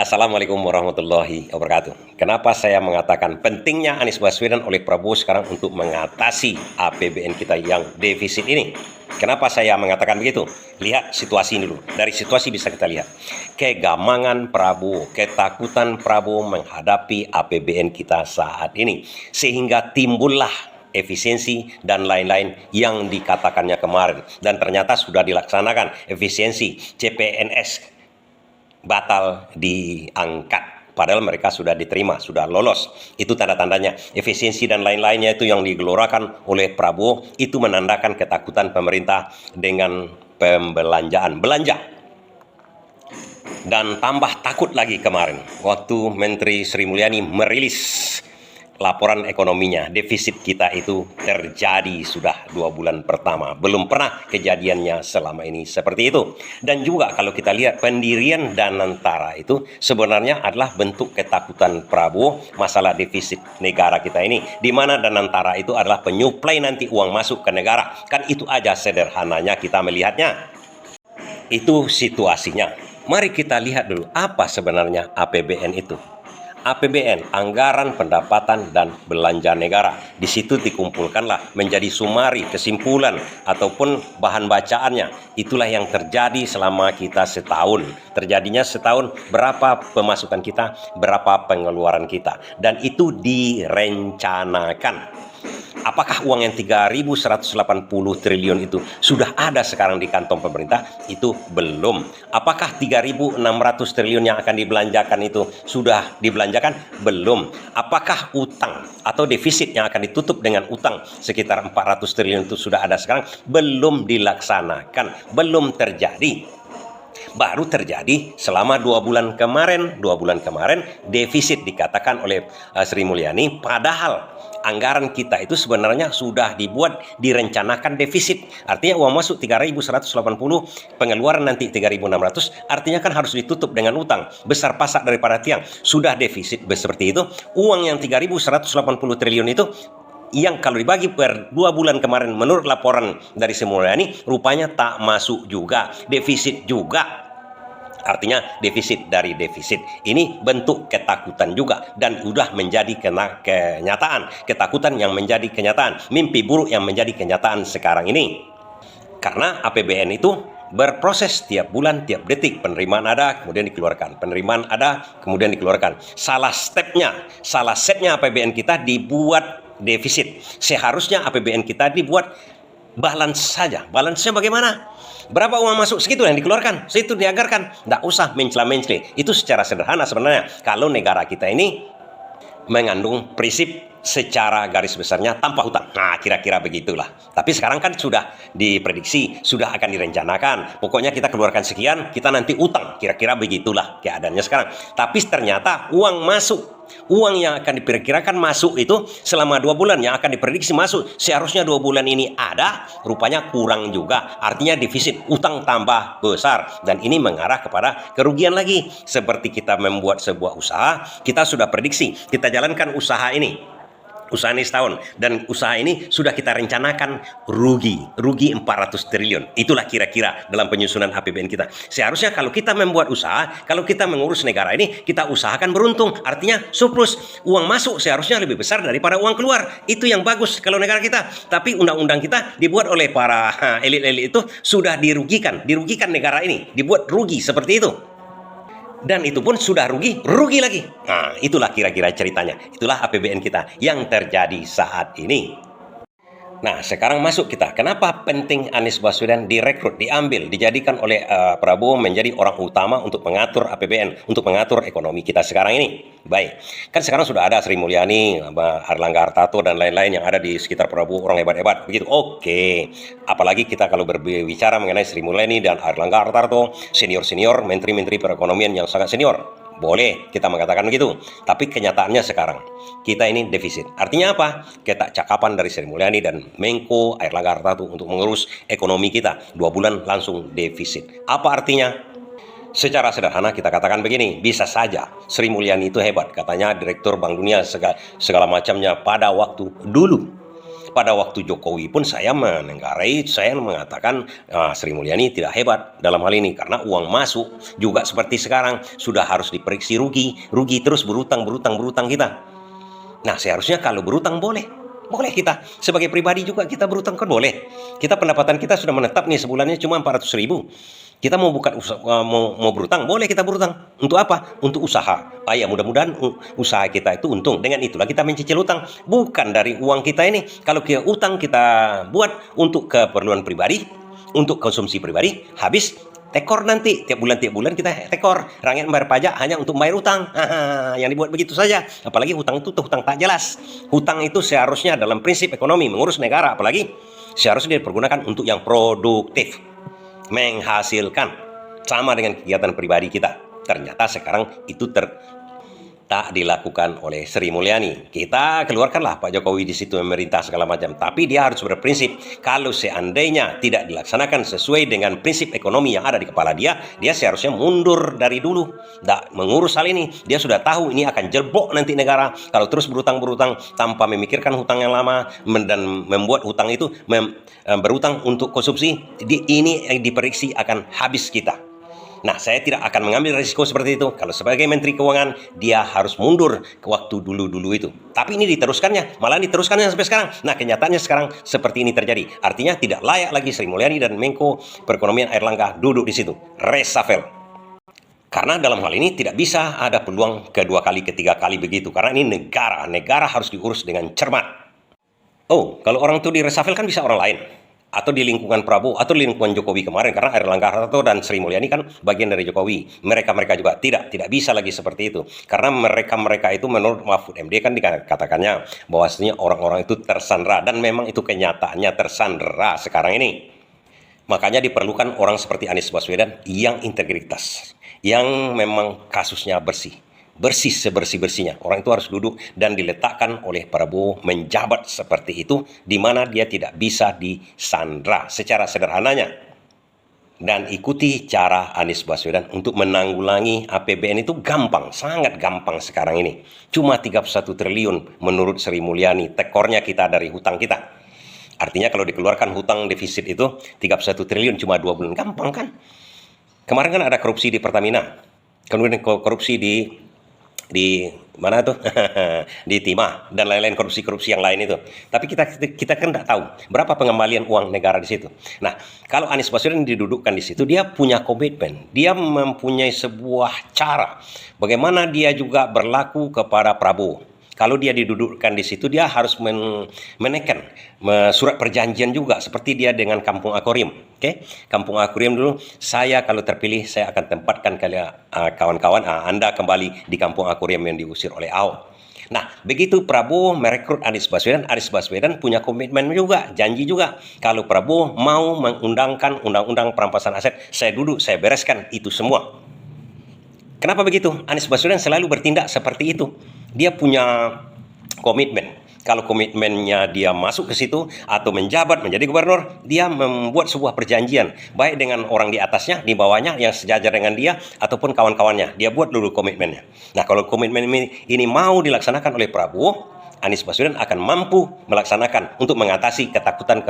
Assalamualaikum warahmatullahi wabarakatuh. Kenapa saya mengatakan pentingnya Anies Baswedan oleh Prabowo sekarang untuk mengatasi APBN kita yang defisit ini? Kenapa saya mengatakan begitu? Lihat situasi ini dulu. Dari situasi bisa kita lihat kegamangan Prabowo, ketakutan Prabowo menghadapi APBN kita saat ini, sehingga timbullah efisiensi dan lain-lain yang dikatakannya kemarin, dan ternyata sudah dilaksanakan. Efisiensi CPNS batal diangkat, padahal mereka sudah diterima, sudah lolos. Itu tanda-tandanya. Efisiensi dan lain-lainnya itu yang digelorakan oleh Prabowo, itu menandakan ketakutan pemerintah dengan pembelanjaan, belanja. Dan tambah takut lagi kemarin waktu Menteri Sri Mulyani merilis laporan ekonominya. Defisit kita itu terjadi sudah 2 bulan pertama. Belum pernah kejadiannya selama ini seperti itu. Dan juga kalau kita lihat pendirian Danantara itu sebenarnya adalah bentuk ketakutan Prabowo masalah defisit negara kita ini. Di mana Danantara itu adalah penyuplai nanti uang masuk ke negara. Kan itu aja sederhananya kita melihatnya. Itu situasinya. Mari kita lihat dulu apa sebenarnya APBN itu. APBN, anggaran pendapatan dan belanja negara. Di situ dikumpulkanlah menjadi sumari, kesimpulan, ataupun bahan bacaannya. Itulah yang terjadi selama kita setahun. Terjadinya setahun, berapa pemasukan kita, berapa pengeluaran kita. Dan itu direncanakan. Apakah uang yang 3.180 triliun itu sudah ada sekarang di kantong pemerintah? Itu belum. Apakah 3.600 triliun yang akan dibelanjakan itu sudah dibelanjakan? Belum. Apakah utang atau defisit yang akan ditutup dengan utang sekitar 400 triliun itu sudah ada sekarang? Belum dilaksanakan, belum terjadi. Baru terjadi selama 2 bulan kemarin. 2 bulan kemarin defisit dikatakan oleh Sri Mulyani, padahal anggaran kita itu sebenarnya sudah dibuat, direncanakan defisit. Artinya uang masuk 3.180, pengeluaran nanti 3.600, artinya kan harus ditutup dengan utang besar pasak daripada tiang. Sudah defisit seperti itu. Uang yang 3.180 triliun itu yang kalau dibagi per 2 bulan kemarin menurut laporan dari Sri Mulyani rupanya tak masuk juga, defisit juga. Artinya defisit dari defisit. Ini bentuk ketakutan juga dan sudah menjadi kenyataan. Ketakutan yang menjadi kenyataan, mimpi buruk yang menjadi kenyataan sekarang ini. Karena APBN itu berproses tiap bulan, tiap detik. Penerimaan ada, kemudian dikeluarkan. Penerimaan ada, kemudian dikeluarkan. Salah setnya APBN kita dibuat defisit. Seharusnya APBN kita dibuat balance saja. Balance-nya bagaimana? Berapa uang masuk, segitu yang dikeluarkan, segitu dianggarkan. Tidak usah mencela-mencela. Itu secara sederhana sebenarnya. Kalau negara kita ini mengandung prinsip secara garis besarnya tanpa hutang. Nah, kira-kira begitulah. Tapi sekarang kan sudah diprediksi, sudah akan direncanakan. Pokoknya kita keluarkan sekian, kita nanti utang. Kira-kira begitulah keadaannya sekarang. Tapi ternyata uang masuk. Uang yang akan diperkirakan masuk itu selama 2 bulan yang akan diprediksi masuk. Seharusnya 2 bulan ini ada, rupanya kurang juga. Artinya defisit, utang tambah besar. Dan ini mengarah kepada kerugian lagi. Seperti kita membuat sebuah usaha, kita sudah prediksi, kita jalankan usaha ini. Usaha ini setahun, dan usaha ini sudah kita rencanakan rugi 400 triliun. Itulah kira-kira dalam penyusunan APBN kita. Seharusnya kalau kita membuat usaha, kalau kita mengurus negara ini, kita usahakan beruntung. Artinya surplus, uang masuk seharusnya lebih besar daripada uang keluar. Itu yang bagus kalau negara kita. Tapi undang-undang kita dibuat oleh para elit-elit itu sudah dirugikan negara ini, dibuat rugi seperti itu. Dan itu pun sudah rugi lagi. Nah, itulah kira-kira ceritanya. Itulah APBN kita yang terjadi saat ini. Nah, sekarang masuk kita. Kenapa penting Anies Baswedan direkrut, diambil, dijadikan oleh Prabowo menjadi orang utama untuk mengatur APBN, untuk mengatur ekonomi kita sekarang ini? Baik, kan sekarang sudah ada Sri Mulyani, Airlangga Hartarto, dan lain-lain yang ada di sekitar Prabowo, orang hebat-hebat. Begitu, oke. Apalagi kita kalau berbicara mengenai Sri Mulyani dan Airlangga Hartarto, senior-senior, menteri-menteri perekonomian yang sangat senior. Boleh kita mengatakan begitu, tapi kenyataannya sekarang kita ini defisit. Artinya apa? Kecakapan dari Sri Mulyani dan Menko Airlangga Hartarto untuk mengurus ekonomi kita 2 bulan langsung defisit. Apa artinya? Secara sederhana kita katakan begini, bisa saja Sri Mulyani itu hebat, katanya Direktur Bank Dunia segala macamnya pada waktu dulu. Pada waktu Jokowi pun saya menenggarai, saya mengatakan Sri Mulyani tidak hebat dalam hal ini karena uang masuk juga seperti sekarang sudah harus diperiksi rugi terus berutang kita. Nah, seharusnya kalau berutang boleh kita sebagai pribadi juga kita berutang kan boleh. Kita pendapatan kita sudah menetap nih sebulannya cuma 400.000. Kita mau buka mau berutang, boleh kita berutang. Untuk apa? Untuk usaha. Ya mudah-mudahan usaha kita itu untung. Dengan itulah kita mencicil utang, bukan dari uang kita ini. Kalau kita utang kita buat untuk keperluan pribadi, untuk konsumsi pribadi, habis tekor nanti tiap bulan kita tekor. Rakyat membayar pajak hanya untuk membayar utang. Yang dibuat begitu saja. Apalagi hutang itu hutang tak jelas. Hutang itu seharusnya dalam prinsip ekonomi mengurus negara, apalagi seharusnya dipergunakan untuk yang produktif, menghasilkan, sama dengan kegiatan pribadi kita. Ternyata sekarang itu tak dilakukan oleh Sri Mulyani. Kita keluarkanlah Pak Jokowi di situ memerintah segala macam, tapi dia harus berprinsip. Kalau seandainya tidak dilaksanakan sesuai dengan prinsip ekonomi yang ada di kepala dia seharusnya mundur dari dulu. Tak mengurus hal ini. Dia sudah tahu ini akan jelbok nanti negara kalau terus berutang tanpa memikirkan hutang yang lama dan membuat hutang itu berutang untuk konsumsi. Ini yang diprediksi akan habis kita. Nah, saya tidak akan mengambil risiko seperti itu. Kalau sebagai Menteri Keuangan, dia harus mundur ke waktu dulu-dulu itu. Tapi ini malah diteruskannya sampai sekarang. Nah, kenyataannya sekarang seperti ini terjadi. Artinya tidak layak lagi Sri Mulyani dan Menko Perekonomian Airlangga duduk di situ. Reshuffle. Karena dalam hal ini tidak bisa ada peluang kedua kali, ketiga kali begitu. Karena ini negara harus diurus dengan cermat. Oh, kalau orang itu di reshuffle kan bisa orang lain. Atau di lingkungan Prabowo, atau di lingkungan Jokowi kemarin, karena Airlangga Hartarto dan Sri Mulyani kan bagian dari Jokowi. Mereka juga tidak bisa lagi seperti itu. Karena mereka itu menurut Mahfud MD kan dikatakannya bahwasanya orang-orang itu tersandera, dan memang itu kenyataannya tersandera sekarang ini. Makanya diperlukan orang seperti Anies Baswedan yang integritas, yang memang kasusnya bersih sebersih-bersihnya. Orang itu harus duduk dan diletakkan oleh Prabowo menjabat seperti itu, di mana dia tidak bisa disandra secara sederhananya. Dan ikuti cara Anies Baswedan untuk menanggulangi APBN itu gampang, sangat gampang sekarang ini. Cuma 31 triliun menurut Sri Mulyani tekornya kita dari hutang kita. Artinya kalau dikeluarkan hutang defisit itu 31 triliun cuma 2 bulan, gampang kan? Kemarin kan ada korupsi di Pertamina, kemudian korupsi di mana tuh di Timah dan lain-lain korupsi yang lain itu. Tapi kita kan tidak tahu berapa pengembalian uang negara di situ. Nah, kalau Anies Baswedan didudukkan di situ, dia punya komitmen, dia mempunyai sebuah cara bagaimana dia juga berlaku kepada Prabowo. Kalau dia didudukkan di situ, dia harus menekan surat perjanjian juga, seperti dia dengan Kampung Akuarium. Oke, Kampung Akuarium dulu, saya kalau terpilih, saya akan tempatkan kalian kawan-kawan, Anda kembali di Kampung Akuarium yang diusir oleh Ahok. Nah, begitu Prabowo merekrut Anies Baswedan punya komitmen juga, janji juga. Kalau Prabowo mau mengundangkan undang-undang perampasan aset, saya duduk, saya bereskan itu semua. Kenapa begitu? Anies Baswedan selalu bertindak seperti itu. Dia punya komitmen. Kalau komitmennya dia masuk ke situ atau menjabat menjadi gubernur, dia membuat sebuah perjanjian baik dengan orang di atasnya, di bawahnya yang sejajar dengan dia ataupun kawan-kawannya. Dia buat dulu komitmennya. Nah, kalau komitmen ini mau dilaksanakan oleh Prabowo, Anies Baswedan akan mampu melaksanakan untuk mengatasi ketakutan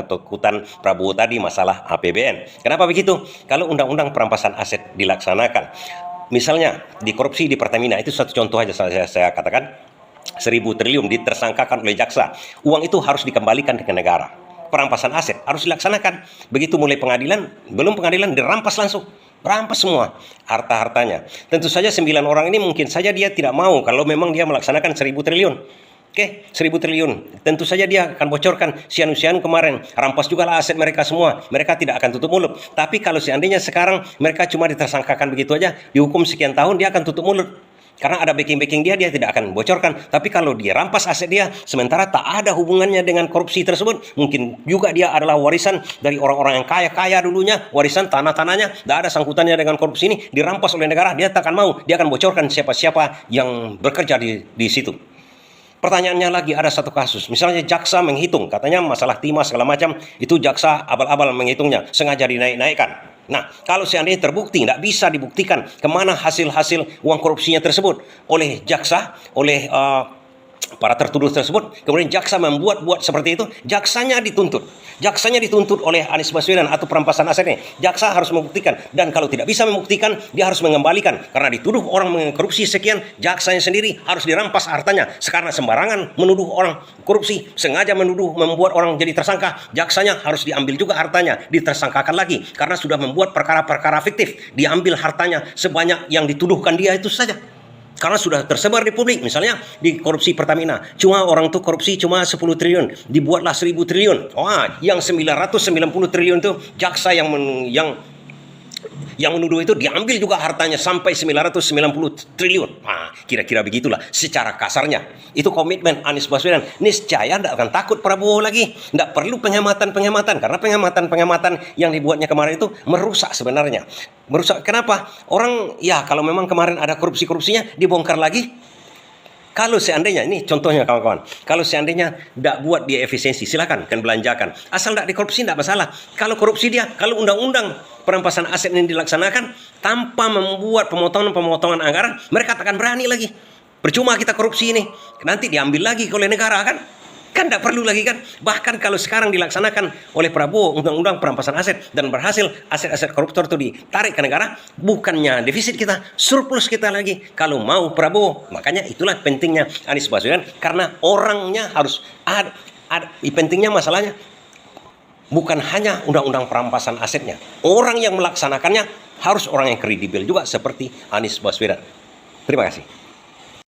Prabowo tadi masalah APBN. Kenapa begitu? Kalau undang-undang perampasan aset dilaksanakan, misalnya di korupsi di Pertamina, itu satu contoh aja saya katakan, 1.000 triliun ditersangkakan oleh jaksa. Uang itu harus dikembalikan ke negara. Perampasan aset harus dilaksanakan. Begitu mulai pengadilan, belum pengadilan dirampas langsung. Rampas semua harta-hartanya. Tentu saja 9 orang ini mungkin saja dia tidak mau kalau memang dia melaksanakan 1.000 triliun. Oke, 1.000 triliun. Tentu saja dia akan bocorkan sianu-sianu kemarin. Rampas juga lah aset mereka semua. Mereka tidak akan tutup mulut. Tapi kalau seandainya sekarang mereka cuma ditersangkakan begitu aja, dihukum sekian tahun, dia akan tutup mulut. Karena ada backing dia tidak akan bocorkan. Tapi kalau dia rampas aset dia, sementara tak ada hubungannya dengan korupsi tersebut, mungkin juga dia adalah warisan dari orang-orang yang kaya dulunya, warisan tanah-tanahnya, tidak ada sangkutannya dengan korupsi ini, dirampas oleh negara, dia tak akan mau. Dia akan bocorkan siapa-siapa yang bekerja di situ. Pertanyaannya lagi, ada satu kasus, misalnya jaksa menghitung, katanya masalah timah segala macam, itu jaksa abal-abal menghitungnya, sengaja dinaik-naikkan. Nah, kalau seandainya terbukti, tidak bisa dibuktikan kemana hasil-hasil uang korupsinya tersebut oleh jaksa, oleh para tertuduh tersebut, kemudian jaksa membuat seperti itu, jaksanya dituntut oleh Anies Baswedan atau perampasan asetnya. Jaksa harus membuktikan, dan kalau tidak bisa membuktikan, dia harus mengembalikan, karena dituduh orang korupsi sekian, jaksanya sendiri harus dirampas hartanya. Karena sembarangan menuduh orang korupsi, sengaja membuat orang jadi tersangka, jaksanya harus diambil juga hartanya, ditersangkakan lagi, karena sudah membuat perkara-perkara fiktif, diambil hartanya sebanyak yang dituduhkan dia itu saja. Karena sudah tersebar di publik, misalnya di korupsi Pertamina, cuma orang tuh korupsi cuma 10 triliun, dibuatlah 1000 triliun. Wah, yang 990 triliun itu jaksa yang menuduh itu diambil juga hartanya sampai 990 triliun. Nah, kira-kira begitulah secara kasarnya. Itu komitmen Anies Baswedan. Niscaya tidak akan takut Prabowo lagi. Tidak perlu penghematan-penghematan, karena penghematan-penghematan yang dibuatnya kemarin itu merusak sebenarnya. Merusak kenapa? Orang, ya kalau memang kemarin ada korupsi-korupsinya, dibongkar lagi. Kalau seandainya, ini contohnya kawan-kawan, kalau seandainya tidak buat dia efisiensi, silakan kan belanjakan. Asal tidak dikorupsi tidak masalah. Kalau korupsi dia, kalau undang-undang perampasan aset ini dilaksanakan tanpa membuat pemotongan anggaran, mereka tak akan berani lagi. Percuma kita korupsi ini, nanti diambil lagi oleh negara kan? Kan tidak perlu lagi kan? Bahkan kalau sekarang dilaksanakan oleh Prabowo undang-undang perampasan aset dan berhasil aset-aset koruptor itu ditarik ke negara, bukannya defisit kita, surplus kita lagi. Kalau mau Prabowo, makanya itulah pentingnya Anies Baswedan, karena orangnya harus ada pentingnya masalahnya bukan hanya undang-undang perampasan asetnya. Orang yang melaksanakannya harus orang yang kredibel juga seperti Anies Baswedan. Terima kasih.